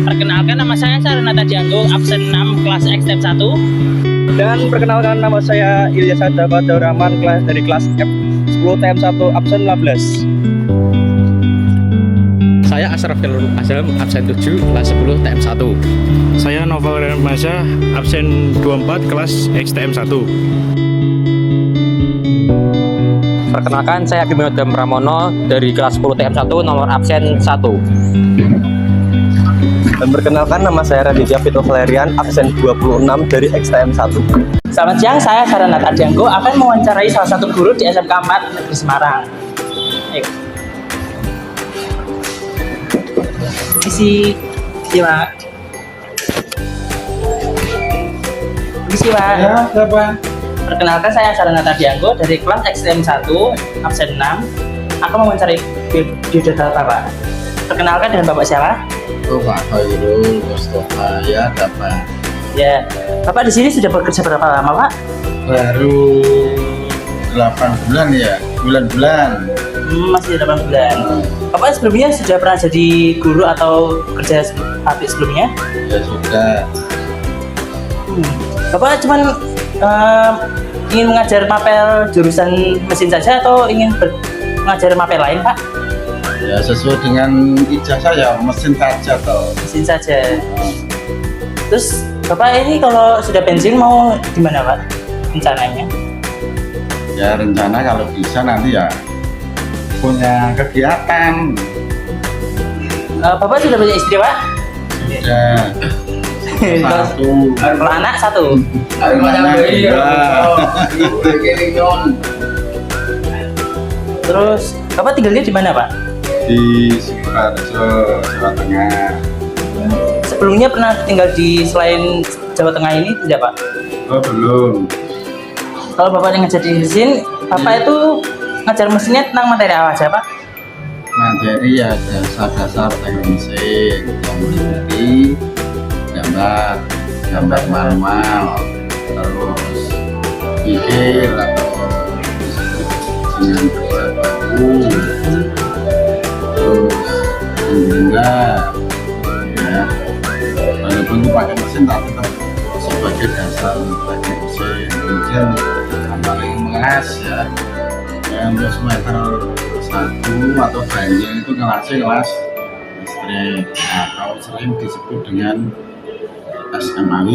Perkenalkan, nama saya Saranata Dianggo, absen 6 kelas X step 1. Dan perkenalkan, nama saya Ilyas Adava Dauraman dari kelas F10 TM1 absen 15. Saya Asraf Kelur Azam, absen 7 kelas 10 TM1. Saya Noval Remasa, absen 24 kelas XTM1. Perkenalkan, saya Bimo Dam Pramono dari kelas 10 TM1 nomor absen 1. Dan perkenalkan, nama saya Raditya Fito Valerian, absen 26 dari XTM1. Selamat siang, saya Saranata Dianggo akan mewawancarai salah satu guru di SMK 4 Negeri Semarang. Ayo. Misi Pak. Misi Pak. Ya, siapa? Perkenalkan, saya Saranata Dianggo dari kelas XTM1 absen 6 akan mewawancarai biodata Pak. Perkenalkan, dengan Bapak siapa? Oh, Pak Khairul Mustafa, ya dapat. Ya, Bapak di sini sudah bekerja berapa lama Pak? Baru 8 bulan ya, bulan-bulan. Masih 8 bulan. Bapak sebelumnya sudah pernah jadi guru atau kerja pabrik sebelumnya? Ya sudah. Bapak cuman ingin mengajar mapel jurusan mesin saja atau ingin mengajar mapel lain Pak? Ya sesuai dengan ijazah ya, mesin saja toh. Mesin saja. Terus Bapak ini kalau sudah pensiun mau gimana Pak rencananya? Ya rencana kalau bisa nanti ya punya kegiatan. Bapak sudah punya istri Pak? Sudah. Satu. Kalau anak satu. Anak Terus Bapak tinggalnya di mana Pak? di Sukoharjo, Jawa Tengah. Sebelumnya pernah tinggal di selain Jawa Tengah ini tidak Pak? Oh belum. Kalau Bapak ngajar di mesin, Bapak itu ngajar mesinnya tentang materi apa aja Pak? Materi ya dasar-dasar teknik mesin, teknologi, gambar manual, terus pikir atau dengan kerja baku, terus menggenggar, ya. Walaupun itu pakai mesin tapi tetap sebagai dasar teknik mesin. Kemudian yang paling mengelas ya, untuk semester 1 atau banjir itu kelasnya kelas listrik atau sering disebut dengan SMAW.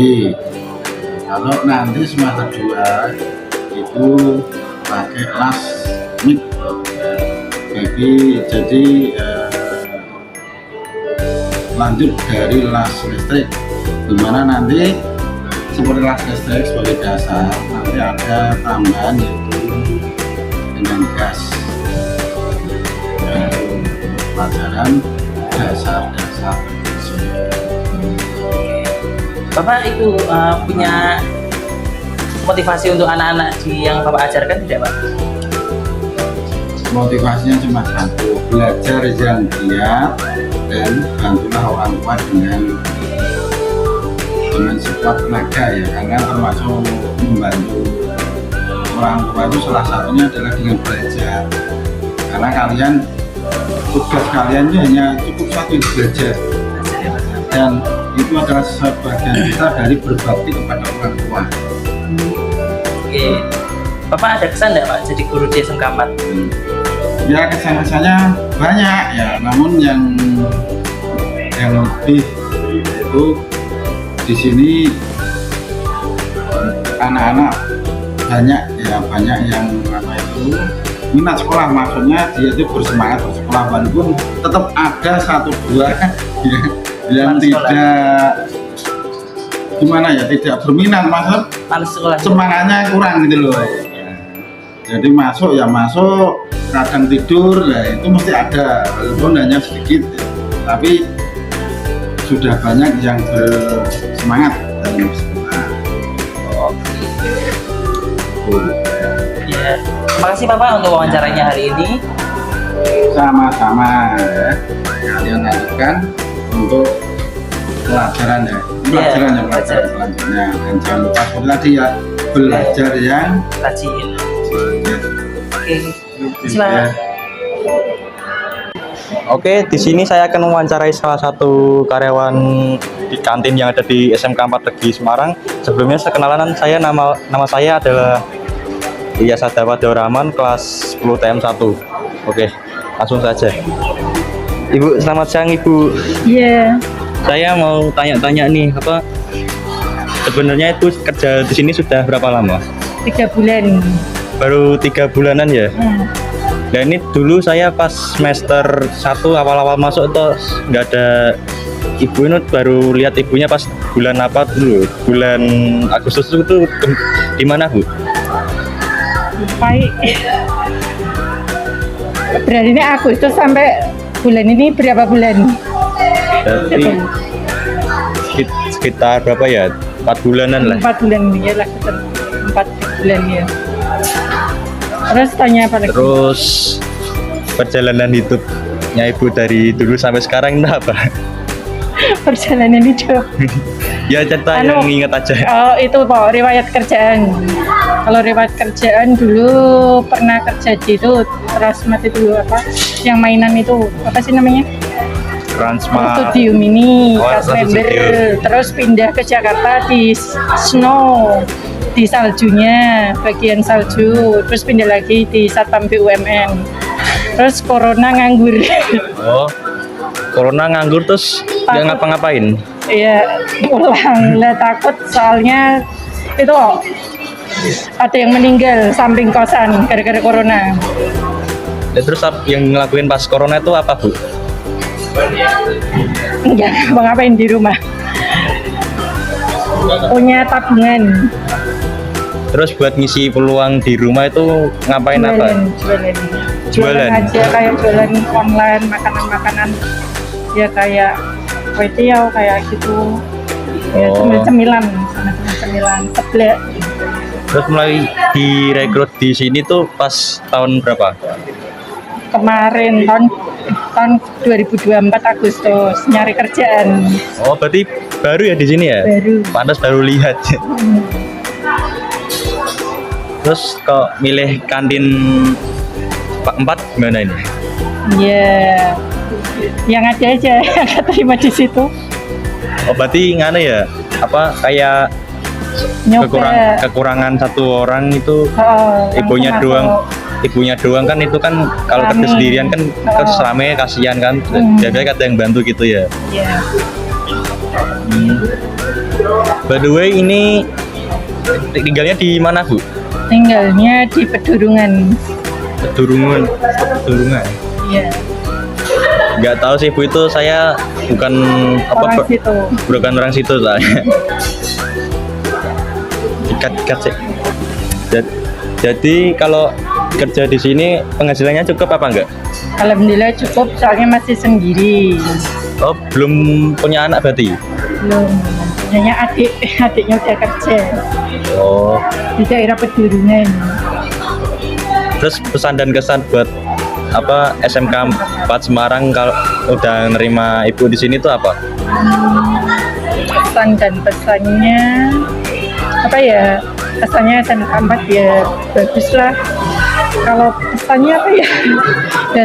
Kalau nanti semester 2 itu pakai kelas MIG. Jadi lanjut dari las listrik, dimana nanti seperti las listrik sebagai dasar, nanti ada tambahan yaitu dengan gas, pelajaran dasar-dasar. Bapak itu punya motivasi untuk anak-anak yang Bapak ajarkan tidak Pak? Motivasinya cuma satu, belajar yang giat dan bantulah orang tua dengan support tenaga ya, karena termasuk membantu orang tua itu salah satunya adalah dengan belajar, karena kalian tugas kalian itu hanya cukup satu, belajar, dan itu adalah sebagian kita dari berbakti kepada orang tua. Oke, Bapak ada kesan tidak Pak jadi guru di SMK 4? Ya kesan-kesannya banyak ya, namun yang lebih itu di sini anak-anak banyak yang minat sekolah, maksudnya dia itu bersemangat bersekolah, walaupun tetap ada satu dua yang tidak tidak berminat, maksud semangatnya kurang gitu loh. Jadi masuk, kadang tidur, nah itu mesti ada, walaupun hanya sedikit, tapi sudah banyak yang bersemangat dalam sekolah. Ya, terima kasih Bapak untuk wawancaranya hari ini. Sama-sama ya, kalian lanjutkan untuk pelajaran pelajaran selanjutnya, dan jangan lupa seperti tadi ya, belajar yang rajin. ya. Oke, silakan. Oke, di sini saya akan mewawancarai salah satu karyawan di kantin yang ada di SMK 4 Negeri Semarang. Sebelumnya perkenalan, nama saya adalah Ilyas Adawat Rahman, kelas 10 TM1. Oke, langsung saja. Ibu, selamat siang Ibu. Iya, Saya mau tanya-tanya nih, sebenarnya itu kerja di sini sudah berapa lama? 3 bulan. Baru 3 bulanan ya? Dan ini dulu saya pas semester 1 awal-awal masuk tuh nggak ada ibu, ini baru lihat ibunya pas bulan apa dulu? Bulan Agustus itu di mana Bu? Baik. Berarti ini Agustus sampai bulan ini berapa bulan? Berarti sekitar berapa ya? 4 bulanan lah. 4 bulan ya lah, 4 bulan ya. Terus tanya apa lagi? Terus perjalanan hidupnya ibu dari dulu sampai sekarang itu apa? Perjalanan hidup. Ya cerita yang ingat aja. Oh itu Pak, riwayat kerjaan. Kalau riwayat kerjaan dulu pernah kerja di itu Transmart itu apa? Yang mainan itu apa sih namanya? Transmart. Studium ini Oh, pas Trans member, Studium. terus pindah ke Jakarta di snow, di saljunya, bagian salju, terus pindah lagi di Satpam BUMN. Terus corona nganggur. Oh, corona nganggur terus nggak ngapa-ngapain? Iya, pulang lah takut soalnya itu ada yang meninggal samping kosan gara-gara corona. Ya, terus yang ngelakuin pas corona itu apa Bu? Enggak ngapain di rumah. Punya tabungan. Terus buat ngisi peluang di rumah itu ngapain apa? Jualan Aja kayak jualan online makanan-makanan ya kayak kue tiaw kayak gitu. Ya Oh. cemilan, seblak. Terus mulai direkrut di sini tuh pas tahun berapa? Kemarin tahun 2024 Agustus nyari kerjaan. Oh, berarti baru ya di sini ya? Baru. Pantas baru lihat. Terus kok milih kantin Pak 4 gimana ini? Ya, yang ada aja yang terima di situ. Oh, berarti ngana ya? Apa kayak Nyoba. kekurangan satu orang itu Oh, ibunya langsung doang. masuk. Ibunya doang kan itu kan kalau kerja Rame. sendirian kan terus rame kasihan kan. Jadi kata yang bantu gitu ya. Iya. By the way, ini tinggalnya di mana Bu? Tinggalnya di Pedurungan. Pedurungan. Iya. Nggak tahu sih Bu, itu saya bukan Orang situ. bukan orang situ soalnya. Ikat sih. Jadi kalau kerja di sini penghasilannya cukup apa enggak? Alhamdulillah cukup soalnya masih sendiri. Oh, belum punya anak berarti? Belum. Punyanya adiknya udah kerja Oh. di daerah Pedurungan. Terus pesan dan kesan buat apa SMK 4 Semarang kalau udah nerima ibu di sini tuh apa? Pesan dan pesannya apa ya? Pesannya SMK 4 ya bagus lah. Kalau pesannya apa ya? Ya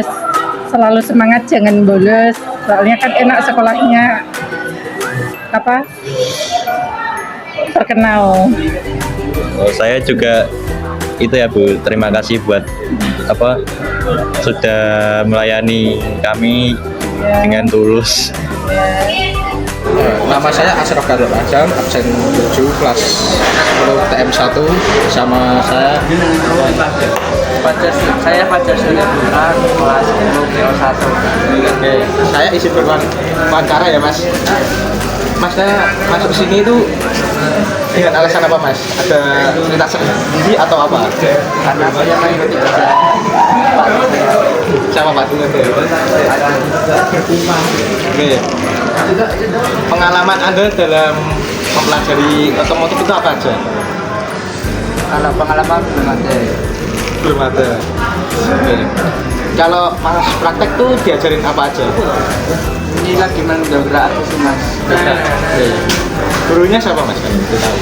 selalu semangat, jangan bolos. Soalnya kan enak sekolahnya apa? Terkenal. Oh, saya juga itu ya Bu, terima kasih buat apa sudah melayani kami dengan tulus. Nama saya Asraf Gatot Azam, absen 7 kelas 10 TM1 sama saya Saya Fajar Surya Putra, kelas 10 PO1. Oke, saya isi berwawancara ya Mas. Mas saya masuk sini itu dengan alasan apa Mas? Ada cerita sendiri atau apa? Karena saya mengikuti kerja Sama Pak Dulu. Oke. Pengalaman Anda dalam mempelajari otomotif itu apa aja? kalau pengalaman belum ada. Belum ada. Oke. Kalau Mas praktek tuh diajarin apa aja? Ini lagi mendobrak aku sih Mas. Oke. Gurunya siapa Mas? Kan itu tahu.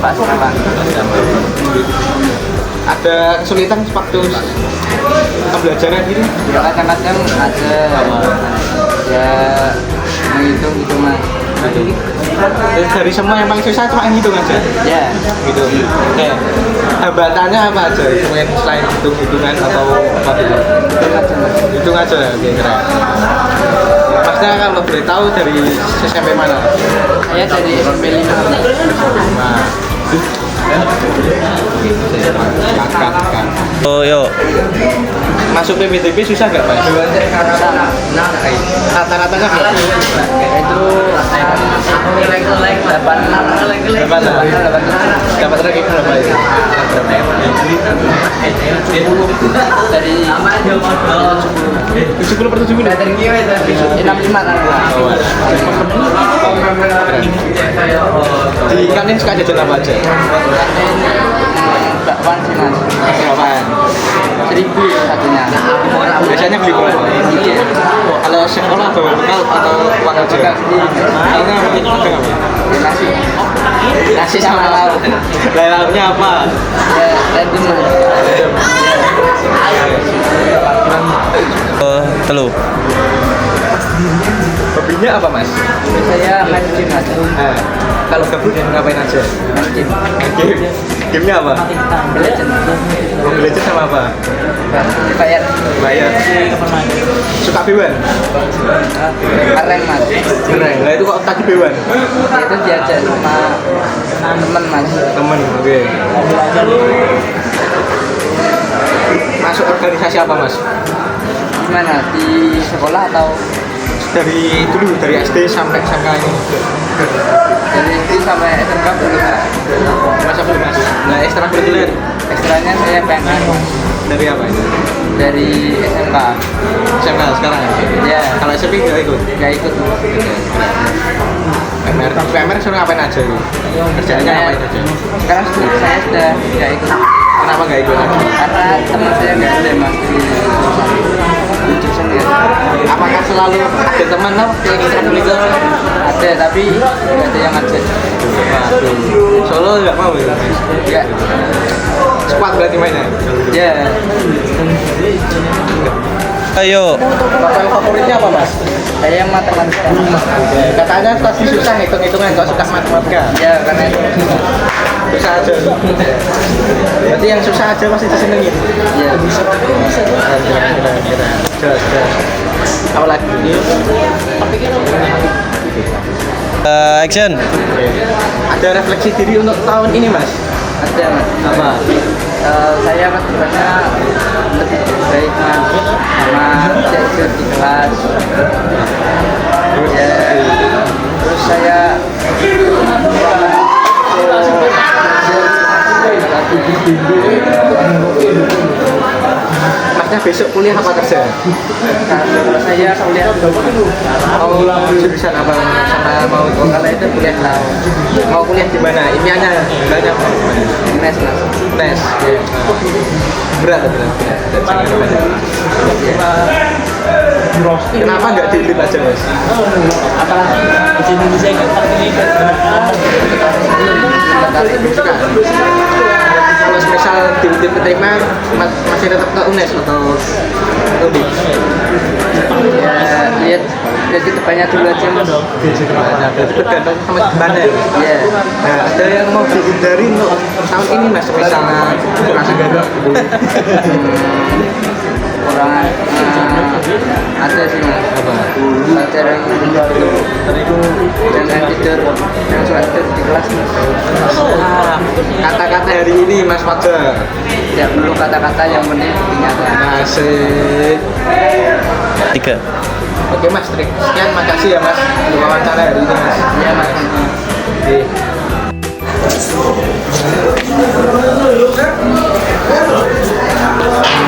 Pak Serawan. Ada kesulitan waktu pembelajaran gitu? Ya kadang-kadang ada ya menghitung gitu mas. Dari semua yang paling susah cuma hitung aja. Ya Gitu. Oke. Hambatannya apa aja? Mungkin selain hitung-hitungan atau apa gitu? Hitung aja. Oke, keren. Masnya kalau boleh tahu dari SMP mana? saya dari SMP 5. Nah. Kakak. Oh yo, Masuk PPDB susah nggak Mas? Rata-ratanya berapa? Itu nilai 86. Dapat lagi berapa itu? Dari 70/70. 65 kan. Di kantin suka jajan apa aja? Bakwan sih mas. Berapaan? 1.000 satunya. Biasanya beli berapa? Iya. Kalau sekolah bawa bekal atau uang aja? Bekalnya apa? Makan apa? Nasi. Nasi sama lauk. Lauknya apa? Ya random mas. telu. Hobinya apa Mas? Saya main game mas. Nah, kalau gabut ngapain aja? Main game. Main game. Gamenya apa? Legend. Mobile Legends sama apa? Bayar. Bayar. Suka Bewan? Keren mas. Keren. Lah itu kok tadi Bewan? Itu diajak sama teman mas. Temen, oke. Masuk organisasi apa Mas? Gimana di sekolah atau Dari dulu, dari SD sampai SMK ini. dari SD sampai SMK belum mas? Masa belum Mas? Nah, ekstrakurikuler Ekstranya saya pengen dari apa itu? dari SMK. SMK sekarang ya? Ya. Kalau SMP nggak ikut? Gak ikut. PMR suruh ngapain aja itu? Kerjanya ngapain aja? Sekarang saya sudah gak ikut. Kenapa nggak ikut lagi? Karena teman saya gak ada mas di jurusan ya. Apakah selalu ada teman waktu yang ekstrakurikuler? Ada tapi gak ada yang ngajak. Waduh, Solo nggak mau ya? Ya. Squad berarti mainnya? Ya. Ayo. Bapak favoritnya apa Mas? Saya matematika. Katanya pasti susah hitung-hitungan, kok suka matematika? Ya karena itu. Susah aja. Berarti yang susah aja pasti disenengin? Ya. Kira-kira. Jelas. Apa lagi? Action. Ada refleksi diri untuk tahun ini Mas? Ada mas. Apa? Saya kedepannya lebih baik mas sama jujur di kelas. Ya. Terus saya Masnya besok kuliah apa kerja? kalau saya kuliah Mau jurusan apa? Sama mau kalau itu kuliah laut mau kuliah di mana? Impiannya banyak mau di mana? mes mas. Tes. Berat. Kenapa nggak di Unit aja Mas? Apalagi di Indonesia nggak ini Kalau misal di Unit keterima masih tetap ke UNES atau Unit? Ya lihat kedepannya dulu aja mas. Nah, berarti tergantung sama depannya. Ya. Nah, ada yang mau dihindari untuk tahun ini Mas, misalnya rasa gagal gitu. Kurang ada sih mas. Apa? Pelajaran jangan tidur jangan suka tidur di kelas mas. Kata-kata hari ini Mas Fajar. Tidak perlu kata-kata yang penting kenyataan. Asik. 3. Oke Mas, sekian makasih ya Mas untuk wawancara hari ini Mas. Iya mas. Oke.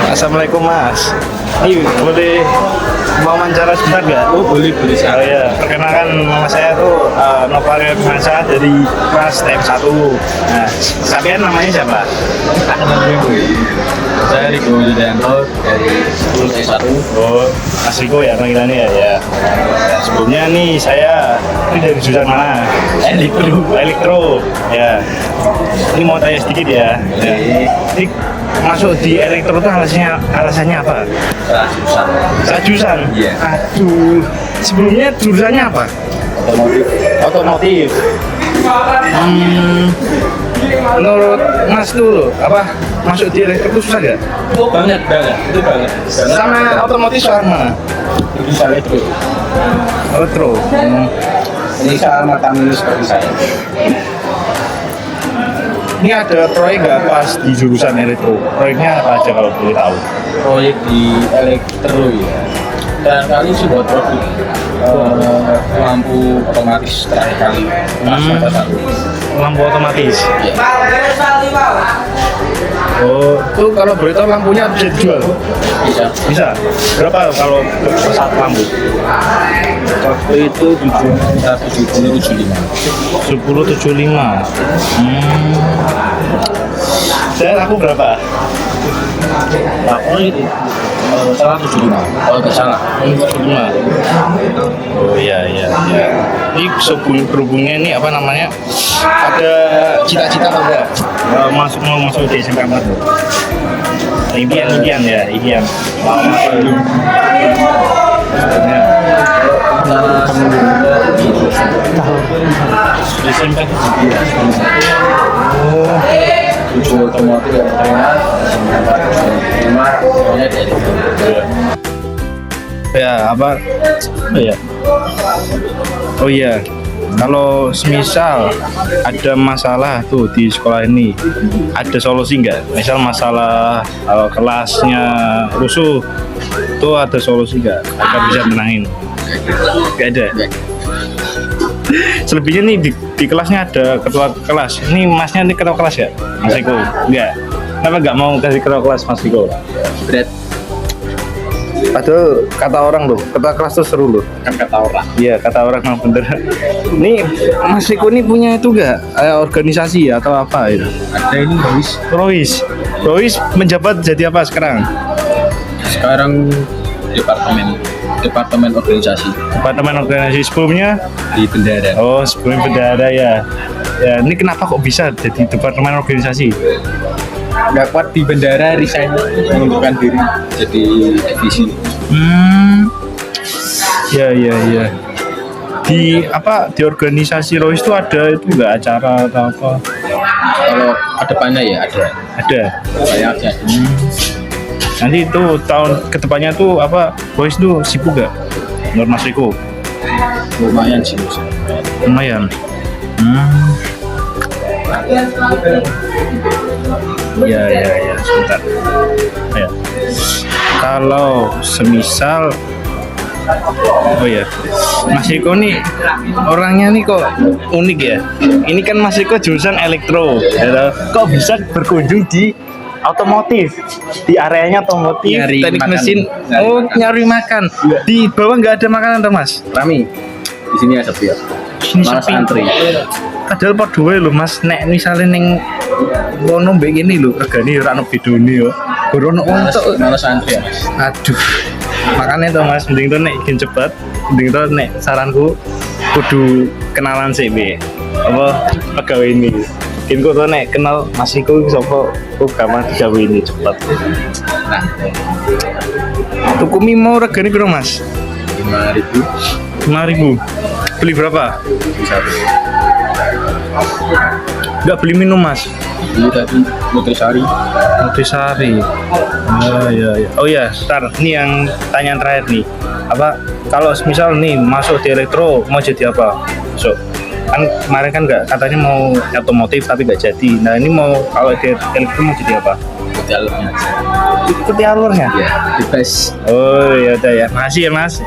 Assalamualaikum Mas. Ini boleh wawancara sebentar nggak? Oh boleh ya. Perkenalkan nama saya tuh Nova Masa dari kelas TM1. Nah, sampean namanya siapa? Saya Riko Yulianto dari 10 Oh, Mas Riko ya panggilannya ya. Ya. Sebelumnya nih saya ini dari jurusan mana? Elektro. Ya. Ini mau tanya sedikit ya. Ya. Ini masuk di elektro itu alasannya apa? Jurusan. Iya. Aduh. Sebelumnya jurusannya apa? Otomotif. Menurut Mas dulu apa masuk di elektro itu susah gak? banget itu banget Sama otomotif soal mana? bisa elektro Elektro. ini soal mata minus seperti saya. Ini ada proyek nggak pas di jurusan elektro? Proyeknya apa aja kalau boleh tahu? Proyek di elektro ya, dan kali sih buat produk lampu otomatis terakhir kali masa satu. Lampu otomatis. Ya. Oh, itu kalau boleh tahu lampunya bisa dijual? Bisa. Bisa. Berapa kalau per satu lampu? Waktu itu 7075. 1075. Saya laku berapa? Aku itu salah 75. Oh nggak salah. 75. Oh iya. Ini berhubungnya ini apa namanya? Ada cita-cita apa enggak? Mau masuk di SMK Madu. Impian ya, impian. Mau masuk. Di SMK. Oh. Tujuh otomotif yang terkenal, Ya apa? Oh iya. Kalau semisal ada masalah tuh di sekolah ini, ada solusi nggak? Misal masalah kalau kelasnya rusuh, tuh ada solusi nggak? Agar bisa menangin? Nggak ada. Selebihnya nih di kelasnya ada ketua kelas. Ini masnya nih ketua kelas ya, Mas Riko? Nggak. Kenapa nggak mau kasih ketua kelas Mas Riko? berat Padahal kata orang loh, ketua kelas tuh seru loh. kan kata orang. Iya, kata orang memang bener. Nih, Mas Riko ini punya itu nggak? Organisasi atau apa itu? Ada ini Rois menjabat jadi apa sekarang? sekarang departemen organisasi Departemen organisasi sebelumnya? di bendara. Oh, sebelum bendara ya. Ya, ini kenapa kok bisa jadi departemen organisasi? Nggak kuat di bendara, resign, mengundurkan diri jadi divisi. Ya. Di organisasi Rois itu ada itu nggak acara atau apa? Kalau kedepannya ya Ada. saya aja. Nanti itu tahun kedepannya tuh apa? Rois tuh sibuk nggak? Menurut Mas Riko? Lumayan sih. Lumayan. Ya, sebentar. Ya. Kalau semisal Mas Riko nih orangnya nih kok unik ya. Ini kan Mas Riko jurusan elektro, ya, kok bisa berkunjung di otomotif, di areanya otomotif, Nyari teknik makan. mesin. Nyari makan. Di bawah nggak ada makanan tuh Mas? Rami di sini ada biar. Sini Malas sepi. antri. Padahal padha wae lho Mas, nek misale ning kono mbek ngene lho, regane ora ono bedone yo. Gorono untuk Malas antri ya Mas. aduh. Makanya tuh Mas, mending tuh nek ingin cepet, mending tuh nek saranku kudu kenalan sih Be. Apa pegawai ini. Mungkin kok tuh nek kenal Mas Riko sapa kok gampang digawe ini cepet. Nah. Tuku mie mau regane piro Mas? 5.000 5.000. Beli berapa? satu. Enggak beli minum Mas. Ini tadi Nutrisari. Nutrisari. Ya. Oh ya, ntar ini yang tanyaan terakhir nih. Apa kalau misal nih masuk di elektro mau jadi apa? So, kan kemarin kan nggak katanya mau otomotif tapi nggak jadi. Nah ini mau kalau di elektro mau jadi apa? Ikuti alurnya. Ikuti alurnya. Ya, bebas. Oh ya udah ya. Makasih ya Mas.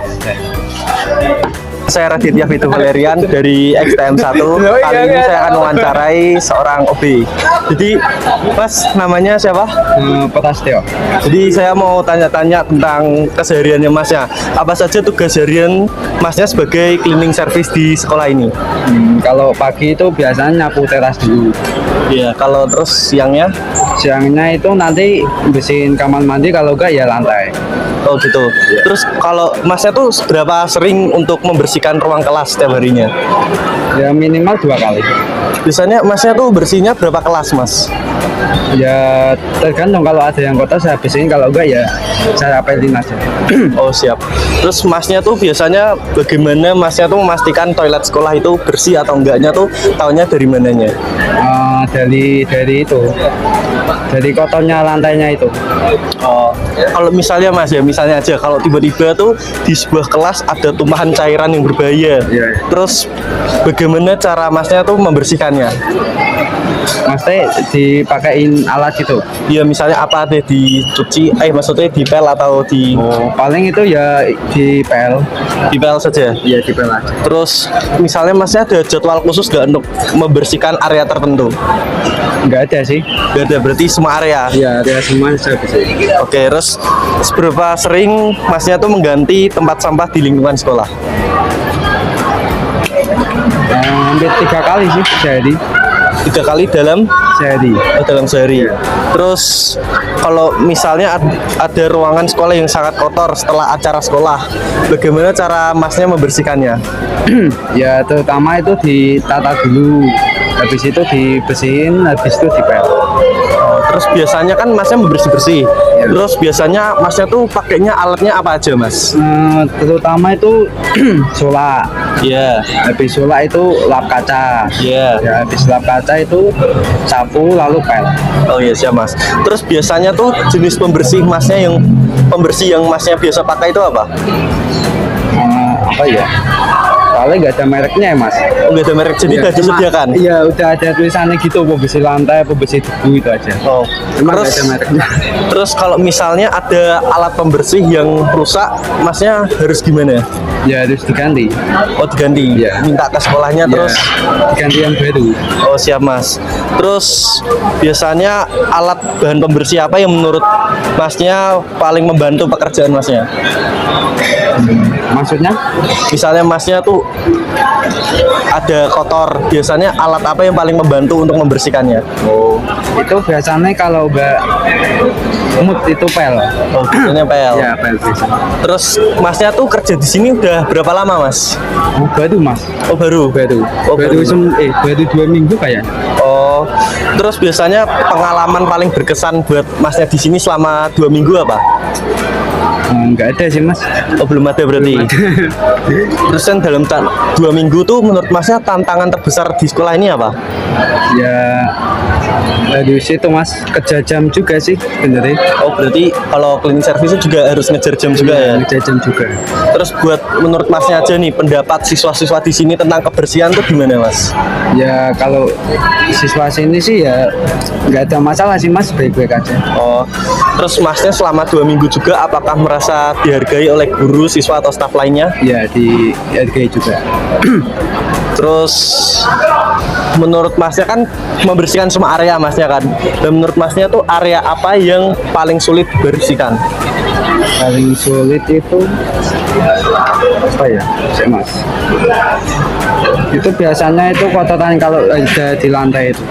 Saya Raditya Fitu Valerian dari XTM 1. Kali ini saya akan mewawancarai seorang OB. Jadi, Mas, namanya siapa? Prastio. Jadi saya mau tanya-tanya tentang kesehariannya Masnya. Apa saja tugas harian Masnya sebagai cleaning service di sekolah ini? Kalau pagi itu biasanya nyapu teras dulu. Iya, kalau terus siangnya? Siangnya itu nanti bersihin kamar mandi, kalau enggak ya lantai. Oh gitu. Terus kalau Masnya tuh seberapa sering untuk membersihkan ruang kelas setiap harinya? Ya minimal 2 kali. Biasanya Masnya tuh bersihnya berapa kelas, Mas? Ya tergantung, kalau ada yang kotor saya bersihin, kalau enggak ya saya apelin aja. Oh siap. Terus Masnya tuh biasanya bagaimana Masnya tuh memastikan toilet sekolah itu bersih atau enggaknya tuh tahunya dari mananya? Dari itu, dari kotornya lantainya itu. Oh, kalau misalnya Mas ya, misalnya aja kalau tiba-tiba tuh di sebuah kelas ada tumpahan cairan yang berbahaya. Iya. Terus bagaimana cara Masnya tuh membersihkannya? Maksudnya dipakein alat gitu. Ya misalnya apa deh dicuci, maksudnya dipel atau di Paling itu ya dipel. dipel saja. Iya dipel aja. Terus misalnya Masnya ada jadwal khusus nggak untuk membersihkan area tertentu? Enggak ada sih. Nggak ada, berarti semua area. Ya ada semua saya bersihin. Oke, terus seberapa sering Masnya tuh mengganti tempat sampah di lingkungan sekolah? Hampir 3 kali sih sehari. 3 kali dalam sehari. Terus kalau misalnya ada ruangan sekolah yang sangat kotor setelah acara sekolah, bagaimana cara Masnya membersihkannya? Ya terutama itu ditata dulu, habis itu dibersihin, habis itu dipel. Terus biasanya kan Masnya bersih-bersih. Terus biasanya Masnya tuh pakainya alatnya apa aja, Mas? Terutama itu sulak. Iya. Habis sulak itu lap kaca. Iya. Ya, habis lap kaca itu sapu lalu pel. Oh iya siap, Mas. Terus biasanya tuh jenis pembersih yang Masnya biasa pakai itu apa? Apa ya? Soalnya nggak ada mereknya ya mas. Nggak ada merek, jadi udah disediakan? Iya udah ada tulisannya gitu, pembersih lantai, pembersih debu itu aja. Oh, Cuma nggak ada mereknya. Terus kalau misalnya ada alat pembersih yang rusak, Masnya harus gimana? Ya harus diganti. Oh diganti? Iya. Minta ke sekolahnya terus? Diganti yang baru. Oh siap Mas. Terus biasanya alat bahan pembersih apa yang menurut Masnya paling membantu pekerjaan Masnya? Maksudnya? Misalnya Masnya tuh ada kotor, biasanya alat apa yang paling membantu untuk membersihkannya? Oh, itu biasanya kalau nggak mood itu pel. Oh, biasanya pel. Ya pel biasa. Terus Masnya tuh kerja di sini udah berapa lama, Mas? Oh, baru mas. Oh, baru. Oh, baru. Baru 2 minggu kayak. Oh, terus biasanya pengalaman paling berkesan buat Masnya di sini selama 2 minggu apa? Nggak ada sih mas. Oh, belum ada berarti. Terus kan dalam 2 minggu tuh menurut Masnya tantangan terbesar di sekolah ini apa? Ya dari situ mas, kerja jam juga sih sebenarnya. Oh, berarti kalau cleaning service juga harus ngejar jam juga ya? Ngejar jam juga. Terus buat menurut Masnya aja nih, pendapat siswa-siswa di sini tentang kebersihan tuh gimana, Mas? Ya kalau siswa sini sih ya nggak ada masalah sih mas, baik-baik aja. Oh, terus Masnya selama 2 minggu juga apakah merasa dihargai oleh guru, siswa atau staf lainnya? Ya dihargai juga. Terus menurut Masnya kan membersihkan semua area Masnya kan, dan menurut Masnya tuh area apa yang paling sulit dibersihkan? Paling sulit itu apa ya, mas? Itu biasanya itu kotoran kalau ada di lantai itu.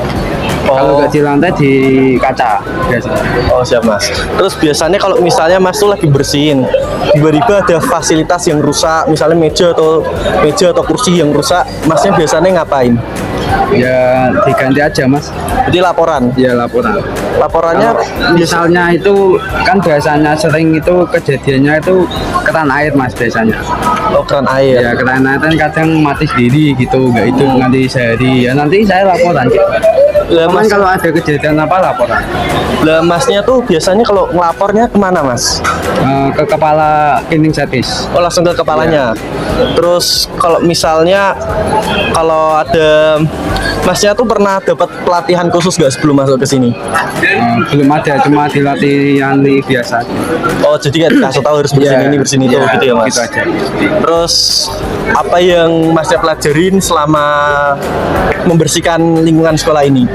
Kalau nggak di lantai, di kaca biasanya. Oh siap Mas. Terus biasanya kalau misalnya Mas tuh lagi bersihin, tiba-tiba ada fasilitas yang rusak, misalnya meja atau kursi yang rusak, Masnya biasanya ngapain? Ya diganti aja mas. Jadi laporan? Ya laporan. Laporannya misalnya itu kan biasanya sering itu kejadiannya itu keran air mas biasanya. Oh keran air? Ya keran air kan kadang mati sendiri gitu, nggak itu nanti sehari. Ya nanti saya laporan gitu. Lah Mas, kalau ada kejadian apa laporan. Lah Masnya tuh biasanya kalau ngelapornya kemana Mas? Ke kepala cleaning service. Oh langsung ke kepalanya. Terus kalau misalnya kalau ada Masnya tuh pernah dapat pelatihan khusus gak sebelum masuk ke sini? Belum ada, cuma dilatih yang biasa. Oh, jadi kayak dikasih tahu harus bersini ini bersini itu gitu ya Mas. Gitu aja. Terus apa yang Masnya pelajarin selama membersihkan lingkungan sekolah ini?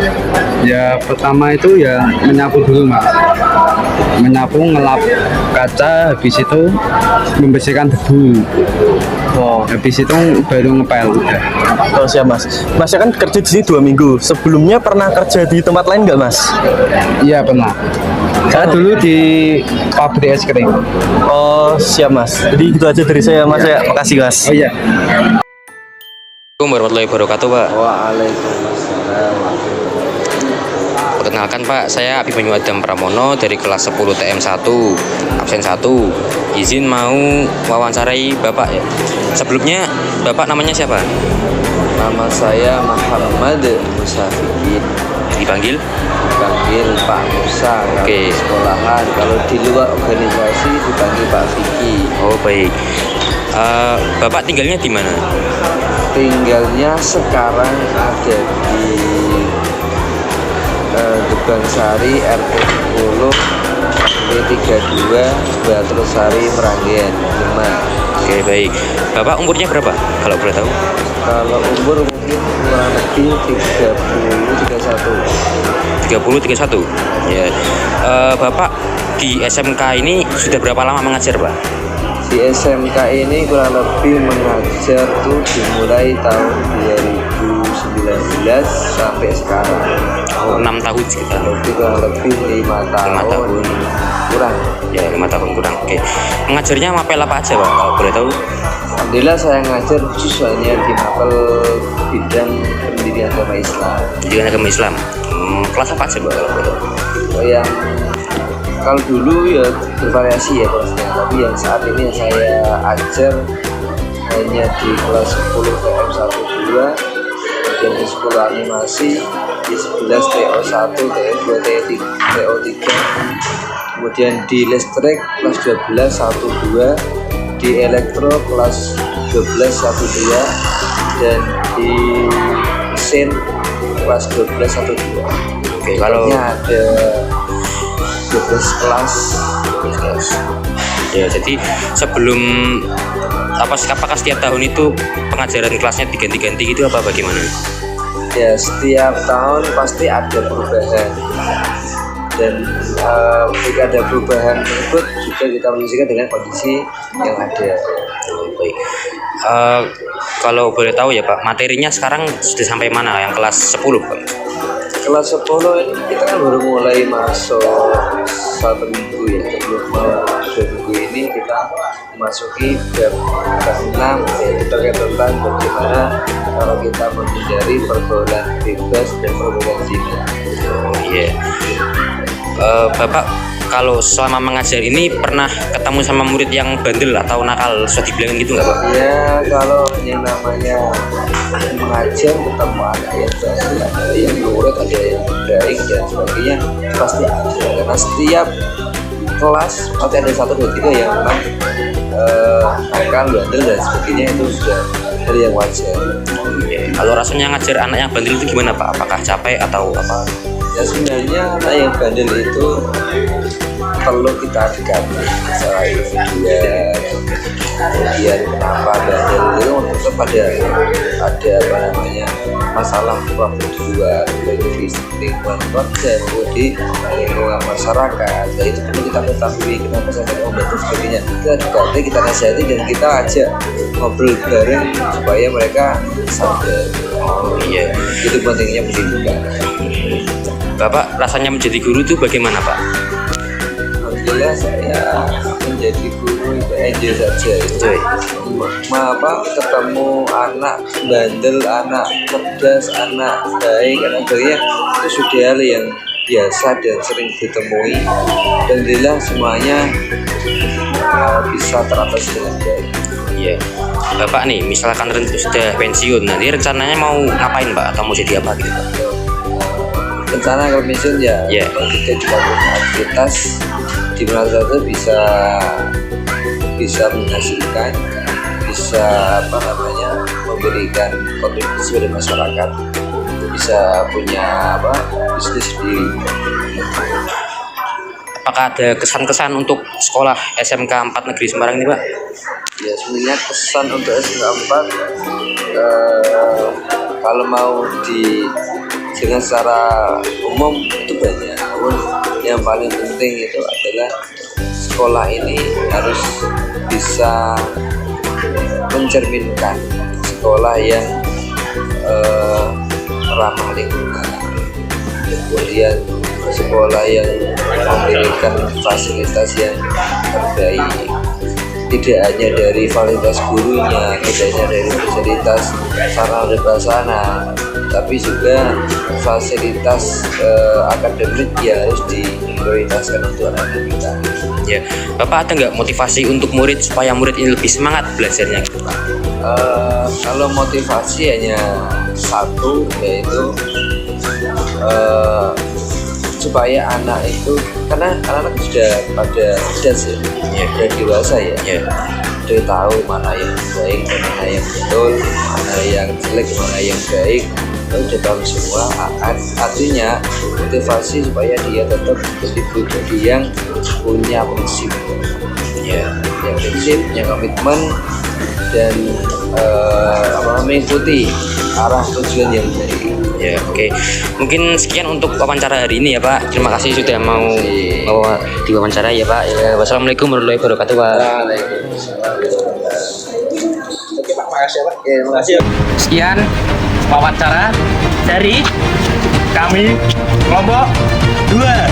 Ya pertama itu ya menyapu dulu Mas. Menyapu, ngelap kaca, habis itu membersihkan debu. Oh, Habis itu baru ngepel udah. terus ya Mas. Masnya kan kerja di sini 2 minggu. Sebelumnya pernah kerja di tempat lain nggak Mas? Iya pernah. Saya dulu di pabrik es krim. Oh, siap Mas. Jadi itu aja dari saya Mas ya. Makasih Mas. Oh iya. Assalamualaikum warahmatullahi wabarakatuh, Pak. Waalaikumsalam. Perkenalkan Pak, saya Abimanyu Adam Pramono dari kelas 10 TM1, absen 1. Izin mau wawancarai Bapak ya. Sebelumnya Bapak namanya siapa? Nama saya Muhammad Musafikin. Dipanggil? Dipanggil Pak Musa. Kalau Oke. di sekolahan, kalau di luar organisasi dipanggil Pak Vicky. Oh baik. Bapak tinggalnya di mana? Tinggalnya sekarang ada di Gebangsari RT 10 W32 Batrusari Meranggen Demak. Oke baik. Bapak umurnya berapa kalau boleh tahu? Kalau umur mungkin kurang lebih 30 31. Ya. Bapak di SMK ini sudah berapa lama mengajar, Pak? di SMK ini kurang lebih mengajar tuh dimulai tahun 2019 sampai sekarang. Oh, 6 tahun sekitar. Jadi kurang lebih 5 tahun kurang. Ya, 5 tahun kurang. Oke. Mengajarnya mapel apa aja, Pak? Kalau boleh tahu? Alhamdulillah saya ngajar khusus hanya di mapel bidang pendidikan agama Islam. Pendidikan agama Islam. Kelas apa aja, Pak? Kalau boleh tahu? Yang kalau dulu ya bervariasi ya kelasnya, tapi yang saat ini yang saya ajar hanya di kelas 10 TM1 2, kemudian di 10 animasi, di 11 TO1, TO2, TO3, kemudian di listrik kelas 12 1 2, di elektro kelas 12 1 2, dan di mesin kelas 12 1 2. Oke, kalau ada 12 kelas. Ya, jadi sebelum apakah setiap tahun itu pengajaran kelasnya diganti-ganti gitu apa bagaimana? Ya, setiap tahun pasti ada perubahan, dan ketika ada perubahan tersebut juga kita menyesuaikan dengan kondisi yang ada. Baik. Kalau boleh tahu ya Pak, materinya sekarang sudah sampai mana yang kelas 10 Pak? Kelas 10 ini kita kan baru mulai masuk 1 minggu ya, sebelum mau 2 minggu ini kita memasuki bab 6, yaitu terkait tentang bagaimana kalau kita menghindari pergaulan bebas dan pergaulan zina. Oh iya. Bapak kalau selama mengajar ini pernah ketemu sama murid yang bandel atau nakal, sudah dibilangin gitu nggak Pak? Ya, kalau yang namanya mengajar ketemu anak yang bandel, ada yang nurut, ada yang baik dan sebagainya, pasti ada. Karena setiap kelas pasti ada 1, 2, 3 yang memang nakal, bandel dan sebagainya, itu sudah hal yang wajar. Kalau rasanya ngajar anak yang bandel itu gimana Pak? Apakah capek atau apa? Ya sebenarnya anak yang bandel itu perlu kita dekati secara individual. Kemudian kenapa bandel itu tetap ada apa namanya masalah problem di luar, baik di lingkungan keluarga maupun di lingkungan masyarakat. Dan itu perlu kita ketahui kenapa sampai membantu sebagainya. Kita dekati, kita nasihati, dan kita ajak ngobrol bareng supaya mereka sadar. Oh iya. Itu pentingnya pendidikan. Bapak rasanya menjadi guru itu bagaimana Pak? Alhamdulillah saya menjadi guru itu enjoy saja. Enjoy. Ketemu anak bandel, anak cerdas, anak baik, anak baiknya itu sudah hal yang biasa dan sering ditemui. Dan alhamdulillah semuanya bisa teratasi dengan baik. Iya. Bapak nih, misalkan sudah pensiun, nanti rencananya mau ngapain Pak? Atau mau jadi apa gitu Pak? Rencana kalau pensiun ya, kita juga punya aktivitas di mana itu bisa menghasilkan, bisa memberikan kontribusi pada masyarakat. bisa punya bisnis sendiri. Apakah ada kesan-kesan untuk sekolah SMK 4 Negeri Semarang ini, Pak? Ya sebenarnya kesan untuk SMK 4 kalau mau dengan secara umum itu banyak. Namun yang paling penting itu adalah sekolah ini harus bisa mencerminkan sekolah yang ramah lingkungan, kemudian sekolah yang memberikan fasilitas yang terbaik, tidak hanya dari fasilitas gurunya, tidak hanya dari fasilitas sarana dan prasarana, tapi juga fasilitas akademik ya harus diprioritaskan untuk anak-anak kita. Ya, Bapak ada nggak motivasi untuk murid supaya murid ini lebih semangat belajarnya? Kalau motivasi hanya satu, yaitu supaya anak itu, karena anak-anak sudah pada sih, sudah dewasa ya, sudah tahu mana yang baik, mana yang betul, mana yang jelek, mana yang baik, sudah tahu semua. Artinya motivasi supaya dia tetap menjadi pribadi yang punya prinsip, punya prinsip, punya komitmen, dan mengikuti arah tujuan yang baik. Ya, oke. Mungkin sekian untuk wawancara hari ini ya, Pak. Terima kasih sudah mau diwawancara ya, Pak. Ya, wassalamualaikum warahmatullahi wabarakatuh, Pak. Oke Pak, makasih ya Pak. Ya, terima kasih. Sekian wawancara dari kami kelompok 2.